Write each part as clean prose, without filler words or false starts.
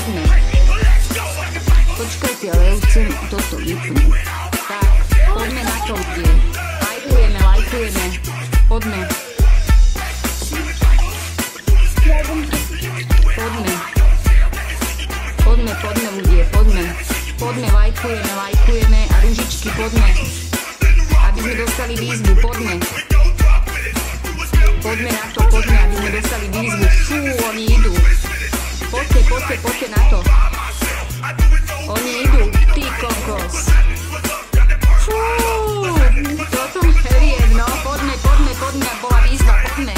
poďme. Počkajte, ale ja už chcem toto vypnúť. Tak, poďme na to, ľudia. Lajkujeme. Poďme. Poďme ľudia, poďme. Poďme, lajkujeme a ružičky, poďme. Aby sme dostali výzvu, poďme. Poďme na to, poďme, aby sme dostali výzvu. Fú, oni idú. Poďte na to. Oni idú, ty kokos. Fú, to som heriem, no. Poďme, bola výzva, poďme.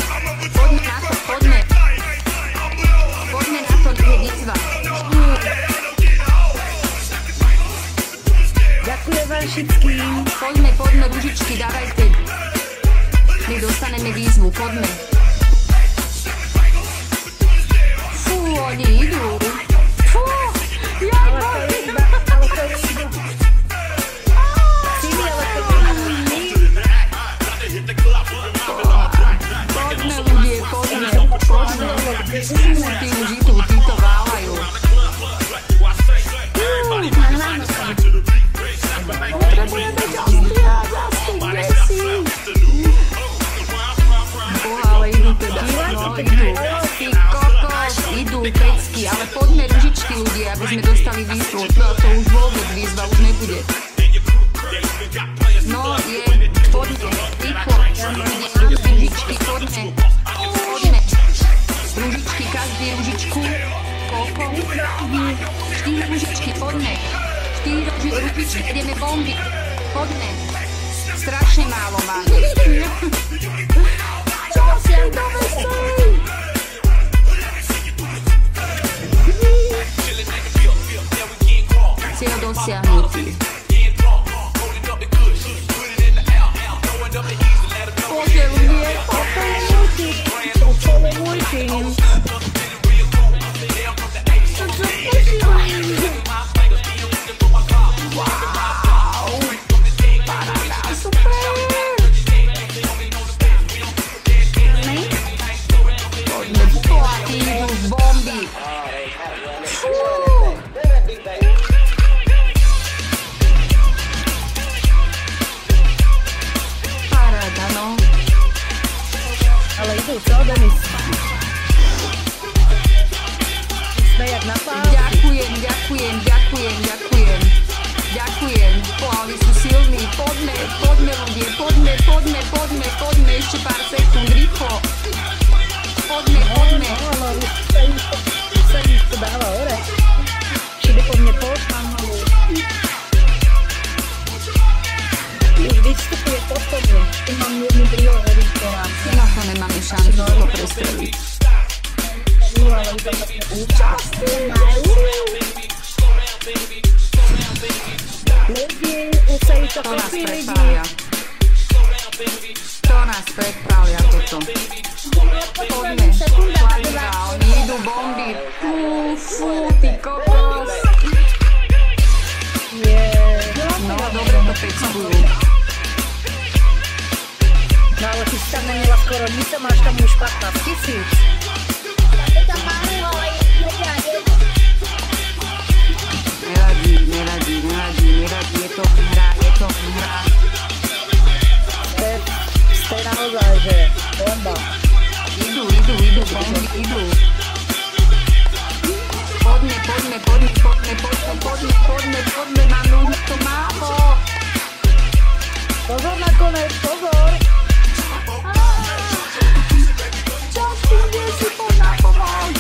Poďme na to, poďme. Poďme na to, nie je výzva. Ďakujem vám všetkým. Poďme, ružičky, dávajte. My dostaneme výzvu, poďme. Fú, oni idú. Fú, poďme ľudie, poďme. Tí už idú, tí to váľajú. Potrebujeme Justina, kde si? Boha, ale idú teda, no idú. Ty kokos, idú pecky, ale poďme ružičky ľudia, aby sme dostali výzvu. To už vôbec výzva už nebude. No je, poďme, rýchlo, ružičky, poďme. Ružičky, každý ružičku. Koľko? 4 ružičky, poďme. 4 ružičky, ideme bomby. Poďme. Strašne málo máme. Čo si aj to veselý? Cieľ dosiahnutý. Poďte ľudie, poďte môj tým. Ďakujem. Oni sú silní. Poďme ľudie, poďme. Ešte pár sekúnd, rýchlo. Poďme. Sa mi to dáva hore. Všude po mne pošlám. Už vystupuje posledne. Tu mám jednu druhého editora. Na to nemáme šancu to prestreliť. Ale to také účastné. Ľudí, už sa ich to kopí ľudí. To nás prepália toto. Poďme, Klarina, oni idú bomby. Fú, ty kokos. No, dobre to peckujú. No ale ty si tam nemila skoro nič, máš tam už 15 000. Nevadí, je to hra. Ste naozaj, že bomba. Idú, bomby idú. Poďme, mám ľudí, to málo. Pozor na konec, pozor. Justin, kde si poď na pomoc?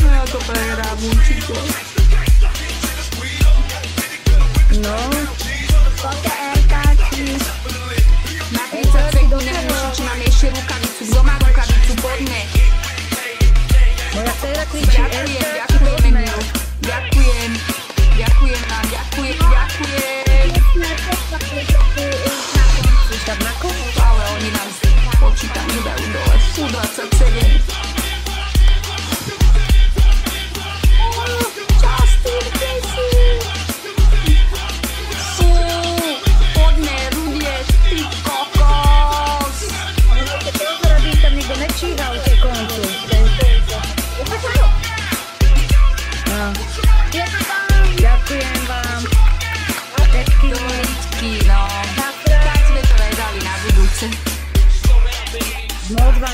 No ja to prehrám určite. No. Poďte erkáči. Na 30 sekúnd nemusím, či mám ešte rukavicu. Kto má rukavicu, poďme. Moja dcera kričí Ďakujeme Milo. Ďakujem vám. Už tam na koncu? Ale oni nám počítajú, dajú dole. Fú, 27. Justin, kde si? Fú, poďme, ľudie, ty kokos. Pozor, aby tam nikto nečíhal tie koncu.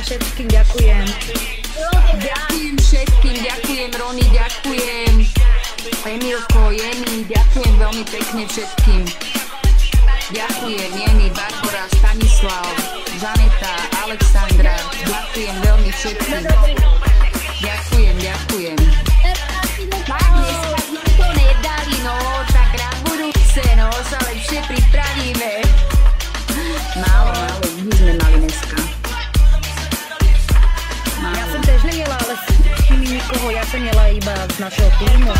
všetkým ďakujem. Ďakujem všetkým, ďakujem Roni, ďakujem Emilko, Jemi, ďakujem veľmi pekne všetkým. Ďakujem Jeni, Barbara, Stanislav, Žaneta, Alexandra, ďakujem veľmi všetkým. Ďakujem. Tak dneska sme to nedali, no, tak na budúce, no, sa lepšie pripravíme. Málo, my sme mali dneska. Ja som tiež nejela, ale s nimi nikoho, ja som jela iba z našeho týmu.